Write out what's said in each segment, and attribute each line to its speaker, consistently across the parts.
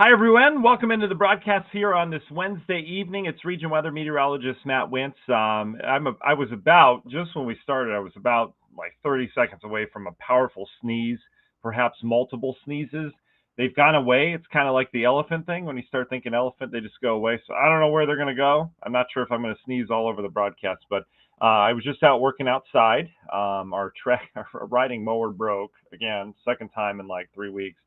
Speaker 1: Hi, everyone. Welcome into the broadcast here on this Wednesday evening. It's region weather meteorologist Matt Wintz. I was about, just when we started, I was about like 30 seconds away from a powerful sneeze, perhaps multiple sneezes. They've gone away. It's kind of like the elephant thing. When you start thinking elephant, they just go away. So I don't know where they're going to go. I'm not sure if I'm going to sneeze all over the broadcast, but I was just out working outside. Our riding mower broke again, second time in like 3 weeks.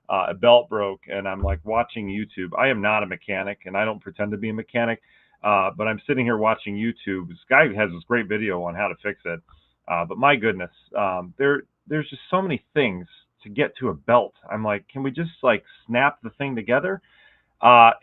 Speaker 1: A belt broke, and I'm like watching YouTube. I am not a mechanic, and I don't pretend to be a mechanic, but I'm sitting here watching YouTube. This guy has this great video on how to fix it, but my goodness, there's just so many things to get to a belt. I'm like, can we just like snap the thing together?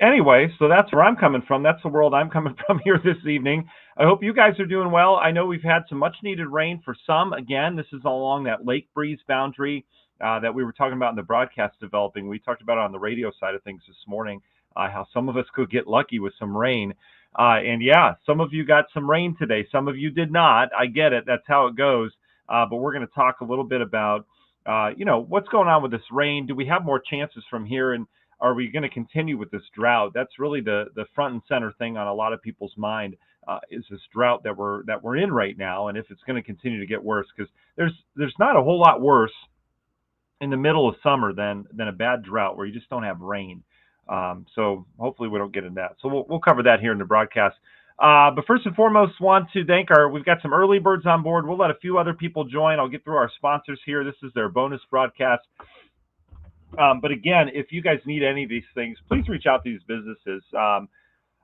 Speaker 1: Anyway, so that's where I'm coming from. That's the world I'm coming from here this evening. I hope you guys are doing well. I know we've had some much needed rain for some. Again, this is along that lake breeze boundary that we were talking about in the broadcast developing. We talked about it on the radio side of things this morning, how some of us could get lucky with some rain. And yeah, some of you got some rain today. Some of you did not. I get it. That's how it goes. But we're going to talk a little bit about, what's going on with this rain. Do we have more chances from here? And are we going to continue with this drought? That's really the front and center thing on a lot of people's mind, is this drought that we're in right now, and if it's going to continue to get worse, because there's not a whole lot worse in the middle of summer than a bad drought where you just don't have rain. So hopefully we don't get into that. So we'll cover that here in the broadcast. But first and foremost, want to thank we've got some early birds on board. We'll let a few other people join. I'll get through our sponsors here. This is their bonus broadcast. But again, if you guys need any of these things, please reach out to these businesses.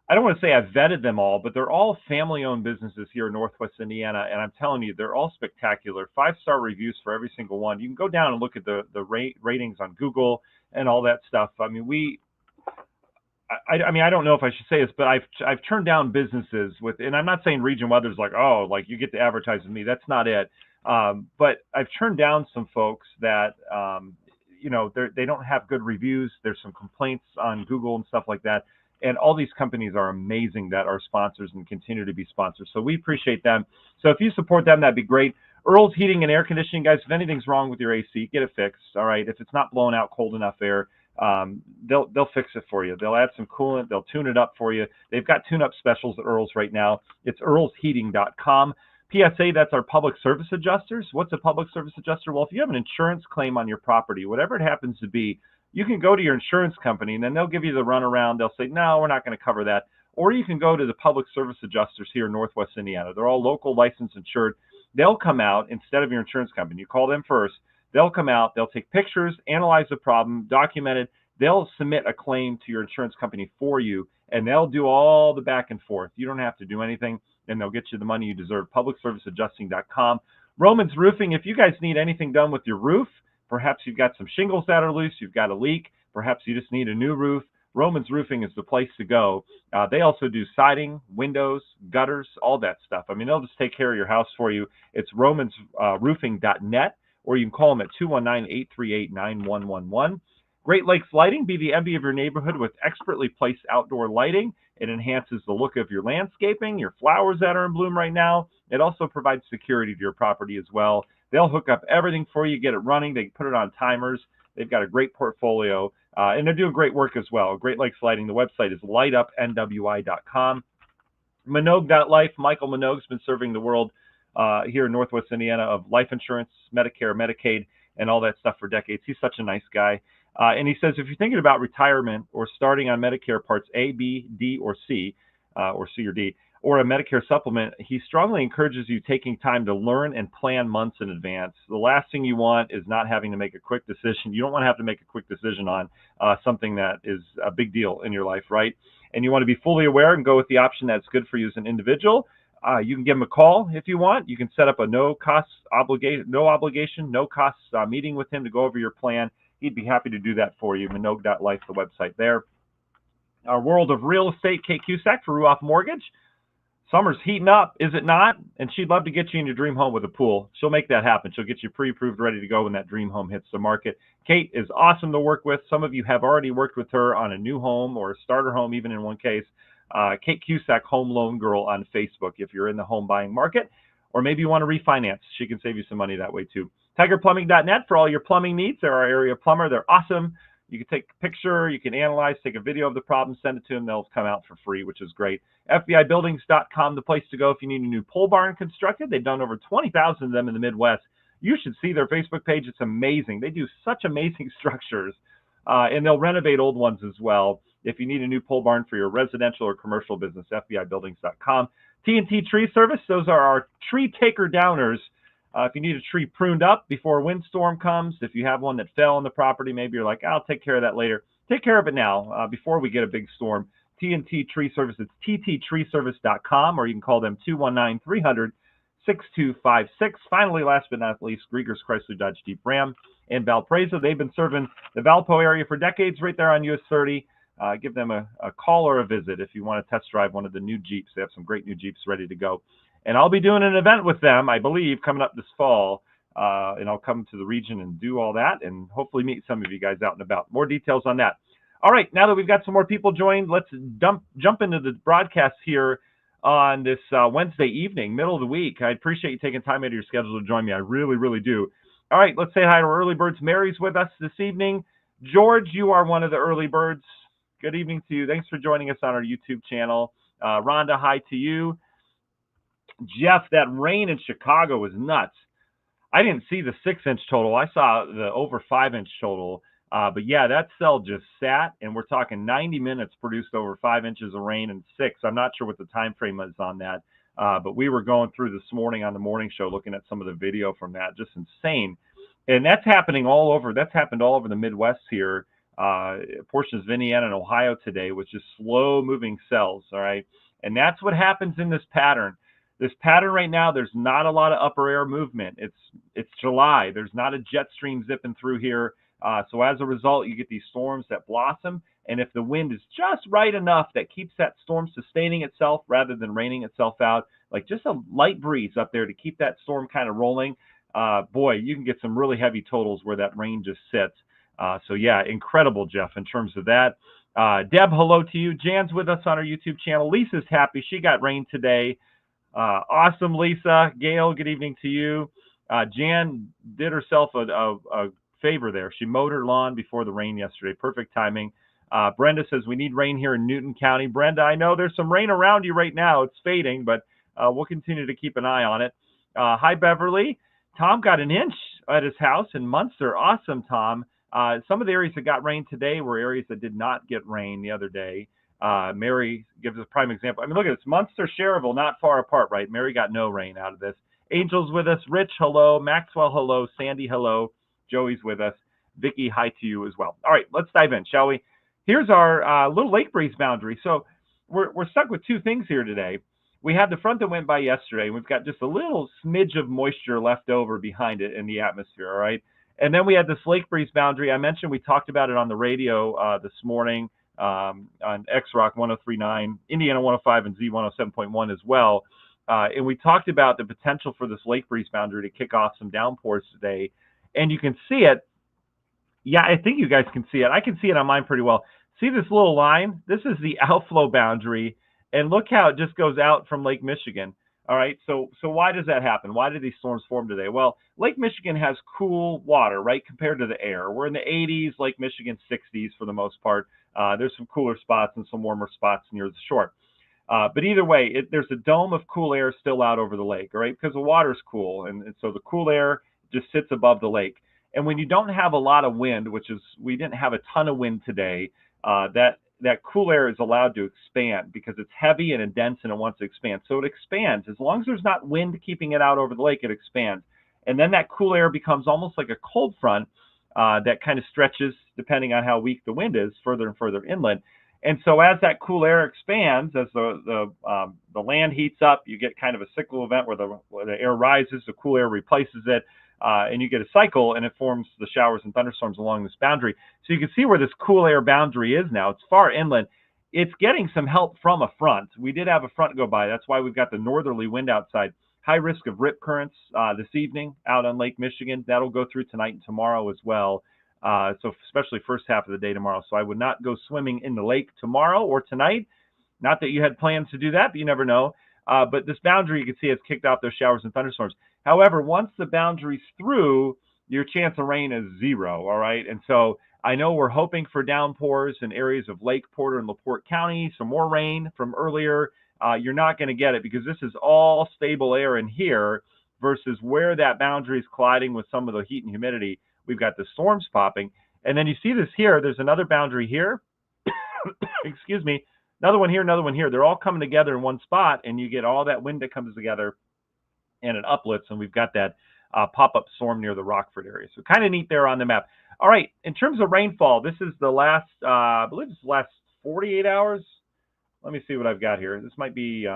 Speaker 1: I don't want to say I've vetted them all, but they're all family-owned businesses here in Northwest Indiana, and I'm telling you, they're all spectacular. 5-star reviews for every single one. You can go down and look at the ratings on Google and all that stuff. I mean, I don't know if I should say this, but I've turned down businesses with, and I'm not saying Region Weather's like, oh, like you get to advertise with me. That's not it. But I've turned down some folks that, they don't have good reviews. There's some complaints on Google and stuff like that. And all these companies are amazing that are sponsors and continue to be sponsors. So we appreciate them. So if you support them, that'd be great. Earl's Heating and Air Conditioning, guys, if anything's wrong with your AC, get it fixed. All right. If it's not blowing out cold enough air, they'll fix it for you. They'll add some coolant. They'll tune it up for you. They've got tune-up specials at Earl's right now. It's earlsheating.com. PSA, that's our public service adjusters. What's a public service adjuster? Well, if you have an insurance claim on your property, whatever it happens to be, you can go to your insurance company, and then they'll give you the runaround. They'll say, no, we're not going to cover that. Or you can go to the public service adjusters here in Northwest Indiana. They're all local, licensed, insured. They'll come out instead of your insurance company. You call them first. They'll come out. They'll take pictures, analyze the problem, document it. They'll submit a claim to your insurance company for you, and they'll do all the back and forth. You don't have to do anything, and they'll get you the money you deserve. PublicServiceAdjusting.com. Romans Roofing, if you guys need anything done with your roof, perhaps you've got some shingles that are loose, you've got a leak, perhaps you just need a new roof, Romans Roofing is the place to go. They also do siding, windows, gutters, all that stuff. I mean, they'll just take care of your house for you. It's romansroofing.net, or you can call them at 219-838-9111. Great Lakes Lighting, be the envy of your neighborhood with expertly placed outdoor lighting. It enhances the look of your landscaping, your flowers that are in bloom right now. It also provides security to your property as well. They'll hook up everything for you, get it running. They put it on timers. They've got a great portfolio, and they're doing great work as well. Great Lakes Lighting, the website is lightupnwi.com. Minogue.life, Michael Minogue's been serving the world here in Northwest Indiana of life insurance, Medicare, Medicaid, and all that stuff for decades. He's such a nice guy. And he says, if you're thinking about retirement or starting on Medicare Parts A, B, D, or C or D, or a Medicare supplement, he strongly encourages you taking time to learn and plan months in advance. The last thing you want is not having to make a quick decision. You don't want to have to make a quick decision on something that is a big deal in your life, right? And you want to be fully aware and go with the option that's good for you as an individual. You can give him a call if you want. You can set up a no obligation, no cost meeting with him to go over your plan. He'd be happy to do that for you. Minogue.life, the website there. Our world of real estate, Kate Cusack for Ruoff Mortgage. Summer's heating up, is it not? And she'd love to get you in your dream home with a pool. She'll make that happen. She'll get you pre-approved, ready to go when that dream home hits the market. Kate is awesome to work with. Some of you have already worked with her on a new home or a starter home, even in one case. Kate Cusack, Home Loan Girl on Facebook if you're in the home buying market. Or maybe you want to refinance. She can save you some money that way too. TigerPlumbing.net for all your plumbing needs. They're our area plumber. They're awesome. You can take a picture, you can analyze, take a video of the problem, send it to them. They'll come out for free, which is great. FBIbuildings.com, the place to go if you need a new pole barn constructed. They've done over 20,000 of them in the Midwest. You should see their Facebook page. It's amazing. They do such amazing structures, and they'll renovate old ones as well. If you need a new pole barn for your residential or commercial business, FBIbuildings.com. TNT Tree Service, those are our tree taker downers. If you need a tree pruned up before a windstorm comes, if you have one that fell on the property, maybe you're like, I'll take care of that later. Take care of it now before we get a big storm. TNT Tree Service, it's tttreeservice.com, or you can call them 219-300-6256. Finally, last but not least, Grieger's Chrysler Dodge Jeep Ram in Valparaiso. They've been serving the Valpo area for decades right there on US 30. Give them a call or a visit if you want to test drive one of the new Jeeps. They have some great new Jeeps ready to go. And I'll be doing an event with them, I believe, coming up this fall. And I'll come to the region and do all that and hopefully meet some of you guys out and about. More details on that. All right, now that we've got some more people joined, let's jump into the broadcast here on this Wednesday evening, middle of the week. I appreciate you taking time out of your schedule to join me. I really, really do. All right, let's say hi to our early birds. Mary's with us this evening. George, you are one of the early birds. Good evening to you. Thanks for joining us on our YouTube channel. Rhonda, hi to you. Jeff, that rain in Chicago was nuts. I didn't see the 6-inch total. I saw the over 5-inch total. But yeah, that cell just sat, and we're talking 90 minutes produced over 5 inches of rain and 6. I'm not sure what the time frame is on that. But we were going through this morning on the morning show looking at some of the video from that. Just insane. And that's happening all over. That's happened all over the Midwest here. Portions of Indiana and Ohio today with just slow moving cells. All right. And that's what happens in this pattern. This pattern right now, there's not a lot of upper air movement. It's July. There's not a jet stream zipping through here. So as a result, you get these storms that blossom. And if the wind is just right enough that keeps that storm sustaining itself rather than raining itself out, like just a light breeze up there to keep that storm kind of rolling, boy, you can get some really heavy totals where that rain just sits. So yeah, incredible, Jeff, in terms of that. Deb, hello to you. Jan's with us on our YouTube channel. Lisa's happy. She got rain today. Awesome, Lisa. Gail, good evening to you. Jan did herself a favor there. She mowed her lawn before the rain yesterday. Perfect timing. Brenda says, we need rain here in Newton County. Brenda, I know there's some rain around you right now. It's fading, but we'll continue to keep an eye on it. Hi, Beverly. Tom got an inch at his house in Munster. Awesome, Tom. Some of the areas that got rain today were areas that did not get rain the other day. Mary gives a prime example. I mean, look at this. Munster, Cherville, not far apart, right? Mary got no rain out of this. Angel's with us. Rich, hello. Maxwell, hello. Sandy, hello. Joey's with us. Vicky, hi to you as well. All right, let's dive in, shall we? Here's our little lake breeze boundary. So we're stuck with two things here today. We had the front that went by yesterday, and we've got just a little smidge of moisture left over behind it in the atmosphere, all right? And then we had this lake breeze boundary. I mentioned we talked about it on the radio this morning on X-Rock 103.9, Indiana 105, and Z107.1 as well. And we talked about the potential for this lake breeze boundary to kick off some downpours today. And you can see it. Yeah, I think you guys can see it. I can see it on mine pretty well. See this little line? This is the outflow boundary. And look how it just goes out from Lake Michigan. All right, so why does that happen? Why do these storms form today? Well, Lake Michigan has cool water, right, compared to the air. We're in the 80s, Lake Michigan 60s for the most part. There's some cooler spots and some warmer spots near the shore. But either way, there's a dome of cool air still out over the lake, all right, because the water's cool. And so the cool air just sits above the lake. And when you don't have a lot of wind, which is, we didn't have a ton of wind today, that cool air is allowed to expand because it's heavy and dense and it wants to expand. So it expands. As long as there's not wind keeping it out over the lake, it expands. And then that cool air becomes almost like a cold front that kind of stretches, depending on how weak the wind is, further and further inland. And so as that cool air expands, as the land heats up, you get kind of a cyclical event where the air rises, the cool air replaces it, and you get a cycle, and it forms the showers and thunderstorms along this boundary. So you can see where this cool air boundary is now. It's far inland. It's getting some help from a front. We did have a front go by. That's why we've got the northerly wind outside. High risk of rip currents this evening out on Lake Michigan. That'll go through tonight and tomorrow as well. So especially first half of the day tomorrow. So I would not go swimming in the lake tomorrow or tonight. Not that you had plans to do that, but you never know. But this boundary, you can see, has kicked off those showers and thunderstorms. However, once the boundary's through, your chance of rain is 0. All right. And so I know we're hoping for downpours in areas of Lake Porter and LaPorte County, some more rain from earlier. You're not going to get it because this is all stable air in here versus where that boundary is colliding with some of the heat and humidity. We've got the storms popping. And then you see this here. There's another boundary here. Excuse me. Another one here, another one here. They're all coming together in one spot, and you get all that wind that comes together and it uplifts, and we've got that pop-up storm near the Rockford area. So kind of neat there on the map. All right, in terms of rainfall, this is the last, I believe it's the last 48 hours. Let me see what I've got here. This might be,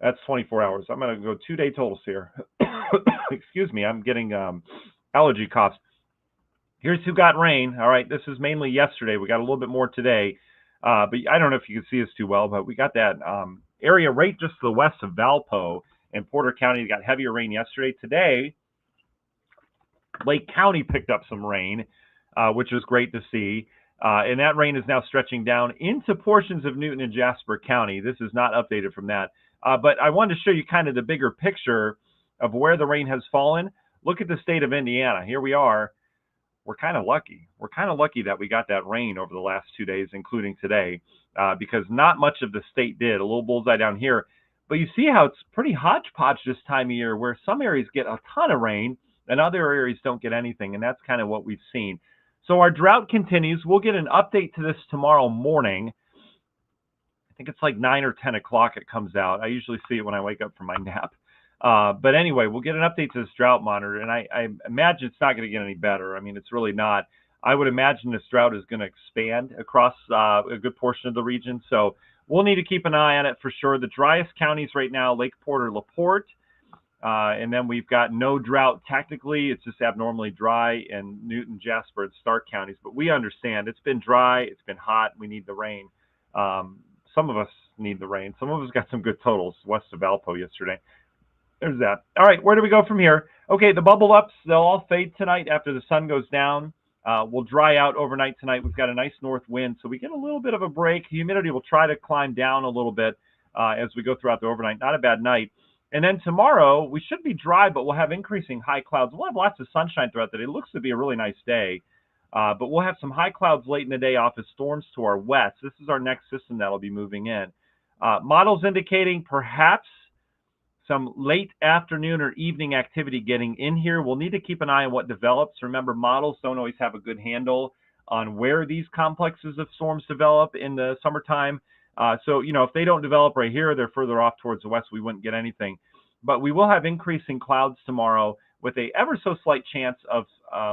Speaker 1: that's 24 hours. I'm going to go 2-day totals here. Excuse me, I'm getting allergy coughs. Here's who got rain. All right, this is mainly yesterday. We got a little bit more today. But I don't know if you can see this too well, but we got that area right just to the west of Valpo and Porter County got heavier rain yesterday. Today, Lake County picked up some rain, which was great to see. And that rain is now stretching down into portions of Newton and Jasper County. This is not updated from that. But I wanted to show you kind of the bigger picture of where the rain has fallen. Look at the state of Indiana. Here we are. We're kind of lucky. We're kind of lucky that we got that rain over the last 2 days, including today, because not much of the state did. A little bullseye down here. But you see how it's pretty hodgepodge this time of year, where some areas get a ton of rain and other areas don't get anything, and that's kind of what we've seen. So our drought continues. We'll get an update to this tomorrow morning. I think it's like 9 or 10 o'clock it comes out. I usually see it when I wake up from my nap. But anyway, we'll get an update to this drought monitor, and I imagine it's not going to get any better. I mean, it's really not. I would imagine this drought is going to expand across a good portion of the region. So we'll need to keep an eye on it for sure. The driest counties right now, Lake Porter, LaPorte, and then we've got no drought technically. It's just abnormally dry in Newton, Jasper, and Stark counties. But we understand it's been dry, it's been hot, we need the rain. Some of us need the rain. Some of us got some good totals west of Valpo yesterday. There's that. All right, where do we go from here? Okay, the bubble ups, they'll all fade tonight after the sun goes down. We'll dry out overnight tonight. We've got a nice north wind, so we get a little bit of a break. Humidity will try to climb down a little bit as we go throughout the overnight. Not a bad night. And then tomorrow, we should be dry, but we'll have increasing high clouds. We'll have lots of sunshine throughout the day. It looks to be a really nice day. But we'll have some high clouds late in the day off as storms to our west. This is our next system that'll be moving in. Models indicating perhaps some late afternoon or evening activity getting in here. We'll need to keep an eye on what develops. Remember, models don't always have a good handle on where these complexes of storms develop in the summertime. So, if they don't develop right here, they're further off towards the west, we wouldn't get anything. But we will have increasing clouds tomorrow with a ever so slight chance of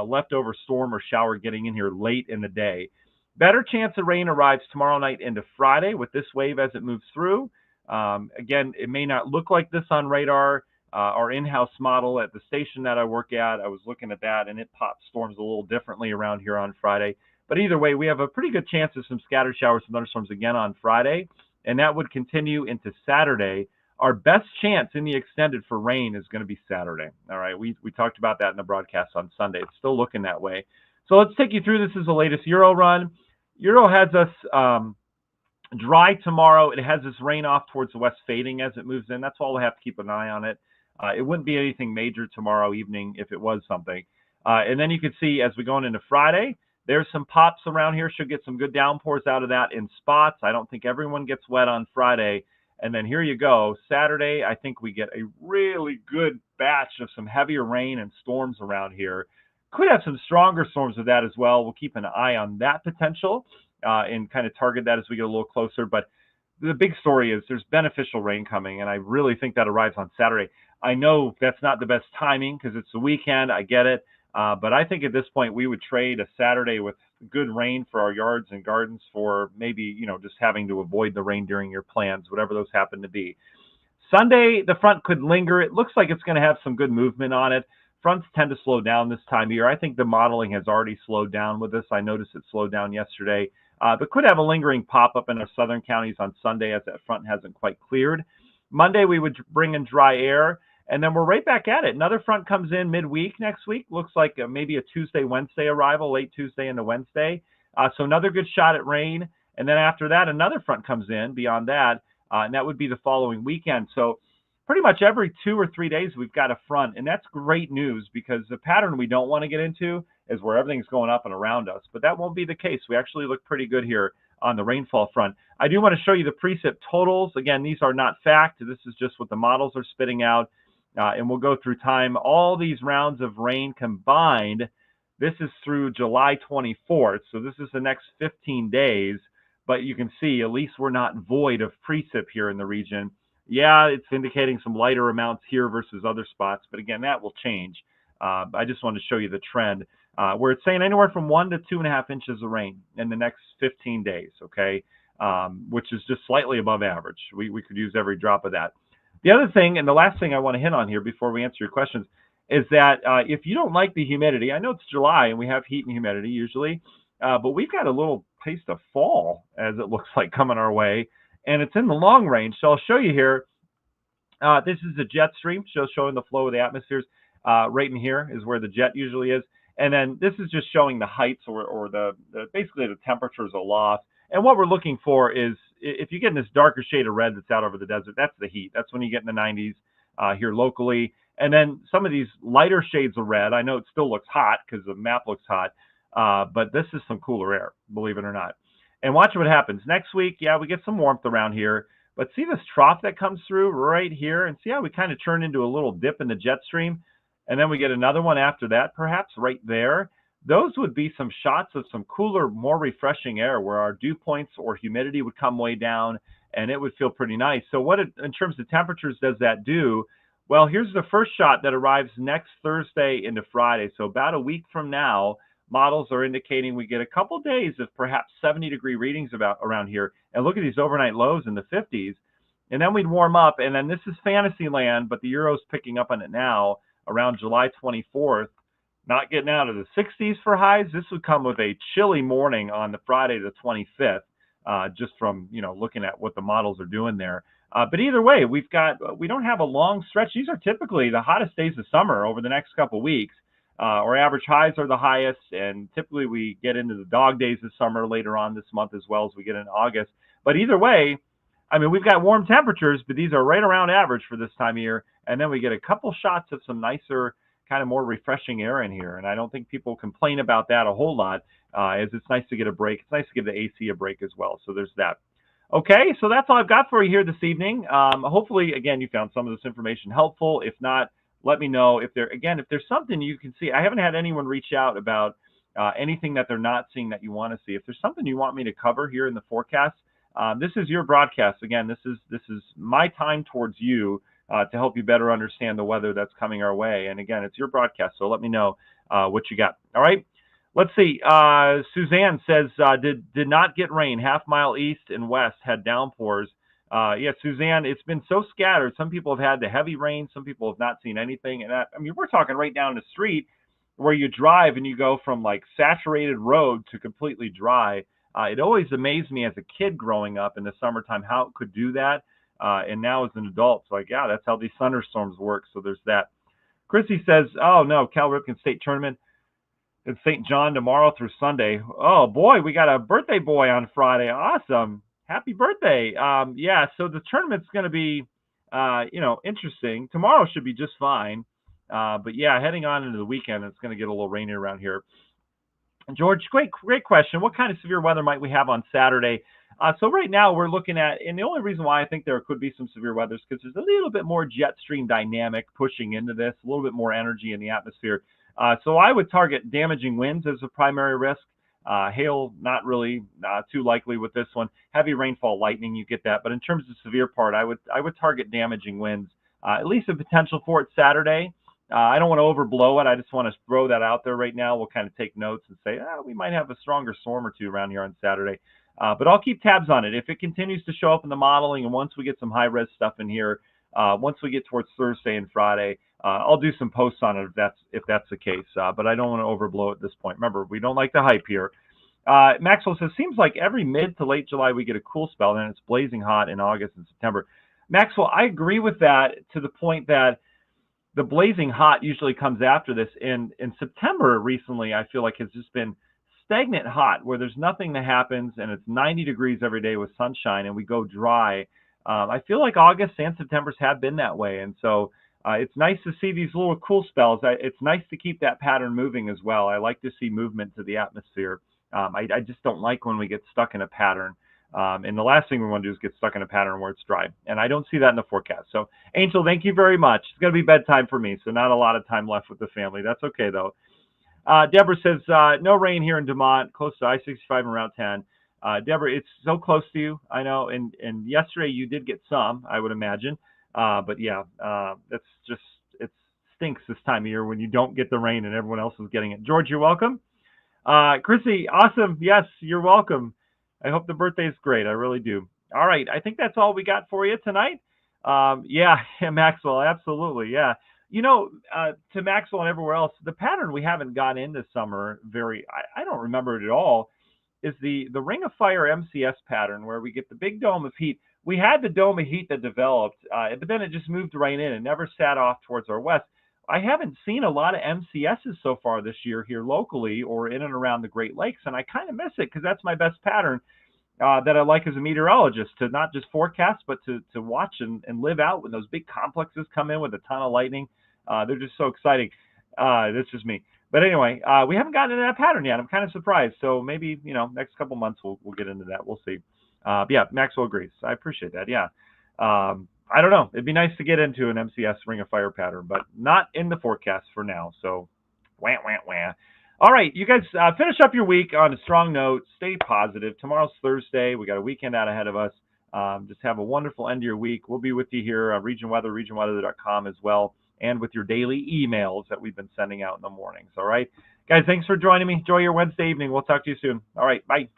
Speaker 1: leftover storm or shower getting in here late in the day. Better chance of rain arrives tomorrow night into Friday with this wave as it moves through. Again, it may not look like this on radar. Our in-house model at the station that I work at, I was looking at that, and it pops storms a little differently around here on Friday. But either way, we have a pretty good chance of some scattered showers and thunderstorms again on Friday, and that would continue into Saturday. Our best chance in the extended for rain is going to be Saturday. All right, we talked about that in the broadcast on Sunday. It's still looking that way. So let's take you through. This is the latest Euro run. Euro has us dry tomorrow. It has this rain off towards the west fading as it moves in. That's all we have to keep an eye on it. It wouldn't be anything major tomorrow evening if it was something. And then you can see as we go into Friday, there's some pops around here. Should get some good downpours out of that in spots. I don't think everyone gets wet on Friday. And then here you go. Saturday, I think we get a really good batch of some heavier rain and storms around here. Could have some stronger storms with that as well. We'll keep an eye on that potential and kind of target that as we get a little closer. But the big story is there's beneficial rain coming, and I really think that arrives on Saturday. I know that's not the best timing because it's the weekend. I get it. But I think at this point we would trade a Saturday with good rain for our yards and gardens for maybe, just having to avoid the rain during your plans, whatever those happen to be. Sunday, the front could linger. It looks like it's going to have some good movement on it. Fronts tend to slow down this time of year. I think the modeling has already slowed down with this. I noticed it slowed down yesterday. But could have a lingering pop-up in our southern counties on Sunday as that front hasn't quite cleared. Monday, we would bring in dry air. And then we're right back at it. Another front comes in midweek next week. Looks like maybe a Tuesday, Wednesday arrival, late Tuesday into Wednesday. So another good shot at rain. And then after that, another front comes in beyond that. And that would be the following weekend. So pretty much every 2 or 3 days we've got a front, and that's great news because the pattern we don't want to get into is where everything's going up and around us. But that won't be the case. We actually look pretty good here on the rainfall front. I do want to show you the precip totals. Again, these are not fact. This is just what the models are spitting out. And we'll go through time. All these rounds of rain combined, this is through July 24th. So this is the next 15 days. But you can see at least we're not void of precip here in the region. Yeah, it's indicating some lighter amounts here versus other spots. But again, that will change. I just wanted to show you the trend where it's saying anywhere from 1 to 2.5 inches of rain in the next 15 days, okay, which is just slightly above average. We could use every drop of that. The other thing, and the last thing I want to hit on here before we answer your questions, is that if you don't like the humidity, I know it's July and we have heat and humidity usually, but we've got a little taste of fall, as it looks like, coming our way, and it's in the long range. So I'll show you here. This is a jet stream, showing the flow of the atmospheres. Right in here is where the jet usually is. And then this is just showing the heights or the basically the temperatures aloft. And what we're looking for is if you get in this darker shade of red that's out over the desert, that's the heat. That's when you get in the 90s here locally. And then some of these lighter shades of red, I know it still looks hot because the map looks hot, but this is some cooler air, believe it or not. And watch what happens. Next week, yeah, we get some warmth around here. But see this trough that comes through right here? And see how we kind of turn into a little dip in the jet stream? And then we get another one after that, perhaps right there. Those would be some shots of some cooler, more refreshing air where our dew points or humidity would come way down and it would feel pretty nice. So what in terms of temperatures does that do? Well, here's the first shot that arrives next Thursday into Friday. So about a week from now, models are indicating we get a couple days of perhaps 70-degree readings around here. And look at these overnight lows in the 50s. And then we'd warm up. And then this is fantasy land, but the Euro's picking up on it now around July 24th. Not getting out of the 60s for highs. This would come with a chilly morning on the Friday the 25th, just from looking at what the models are doing there. But either way, we don't have a long stretch. These are typically the hottest days of summer over the next couple of weeks. Our average highs are the highest, and typically we get into the dog days of summer later on this month as well as we get into August. But either way, I mean, we've got warm temperatures, but these are right around average for this time of year. And then we get a couple shots of some nicer, kind of more refreshing air in here. And I don't think people complain about that a whole lot, as it's nice to get a break. It's nice to give the AC a break as well. So there's that. Okay, so that's all I've got for you here this evening. Hopefully, again, you found some of this information helpful. If not, let me know. If there's something you can see. I haven't had anyone reach out about anything that they're not seeing that you want to see. If there's something you want me to cover here in the forecast, this is your broadcast. Again, this is my time towards you to help you better understand the weather that's coming our way. And again, it's your broadcast, so let me know what you got. All right. Let's see. Suzanne says, did not get rain. Half mile east and west had downpours. Yeah, Suzanne, it's been so scattered. Some people have had the heavy rain. Some people have not seen anything. And I mean, we're talking right down the street where you drive and you go from like saturated road to completely dry. It always amazed me as a kid growing up in the summertime how it could do that. And now as an adult, it's like, yeah, that's how these thunderstorms work. So there's that. Chrissy says, oh, no, Cal Ripken State Tournament in St. John tomorrow through Sunday. Oh, boy, we got a birthday boy on Friday. Awesome. Happy birthday. Yeah, so the tournament's going to be, interesting. Tomorrow should be just fine. But, yeah, heading on into the weekend, it's going to get a little rainy around here. George, great question. What kind of severe weather might we have on Saturday? So right now we're looking at, and the only reason why I think there could be some severe weather is because there's a little bit more jet stream dynamic pushing into this, a little bit more energy in the atmosphere. So I would target damaging winds as a primary risk. Hail, not really too likely with this one. Heavy rainfall, lightning, you get that. But in terms of severe part, I would target damaging winds. At least a potential for it Saturday. I don't want to overblow it. I just want to throw that out there right now. We'll kind of take notes and say, we might have a stronger storm or two around here on Saturday. But I'll keep tabs on it. If it continues to show up in the modeling, and once we get some high-res stuff in here, once we get towards Thursday and Friday, I'll do some posts on it if that's the case. But I don't want to overblow at this point. Remember, we don't like the hype here. Maxwell says, seems like every mid to late July we get a cool spell, and it's blazing hot in August and September. Maxwell, I agree with that to the point that the blazing hot usually comes after this. In September recently, I feel like has just been stagnant hot where there's nothing that happens and it's 90 degrees every day with sunshine and we go dry. I feel like August and September's have been that way, and so it's nice to see these little cool spells. It's nice to keep that pattern moving as well. I like to see movement to the atmosphere. I just don't like when we get stuck in a pattern. And the last thing we want to do is get stuck in a pattern where it's dry. And I don't see that in the forecast. So, Angel, thank you very much. It's going to be bedtime for me, so not a lot of time left with the family. That's okay, though. Deborah says, no rain here in Demont, close to I-65 and Route 10. Deborah, it's so close to you, I know. And yesterday you did get some, I would imagine. But yeah, that's just, it stinks this time of year when you don't get the rain and everyone else is getting it. George, you're welcome. Chrissy, awesome. Yes, you're welcome. I hope the birthday is great. I really do. All right. I think that's all we got for you tonight. Yeah, Maxwell, absolutely. Yeah. To Maxwell and everywhere else, the pattern we haven't got in this summer I don't remember it at all, is the Ring of Fire MCS pattern where we get the big dome of heat. We had the dome of heat that developed, but then it just moved right in and never sat off towards our west. I haven't seen a lot of MCSs so far this year here locally or in and around the Great Lakes, and I kind of miss it because that's my best pattern that I like as a meteorologist, to not just forecast, but to watch and live out when those big complexes come in with a ton of lightning. They're just so exciting. That's just me. But anyway, we haven't gotten into that pattern yet. I'm kind of surprised. So maybe, next couple months we'll get into that. We'll see. Yeah, Maxwell agrees. I appreciate that. Yeah. I don't know. It'd be nice to get into an MCS Ring of Fire pattern, but not in the forecast for now. So, wah, wah, wah. All right, you guys finish up your week on a strong note. Stay positive. Tomorrow's Thursday. We got a weekend out ahead of us. Just have a wonderful end of your week. We'll be with you here on Region Weather, regionweather.com as well, and with your daily emails that we've been sending out in the mornings. All right, guys, thanks for joining me. Enjoy your Wednesday evening. We'll talk to you soon. All right, bye.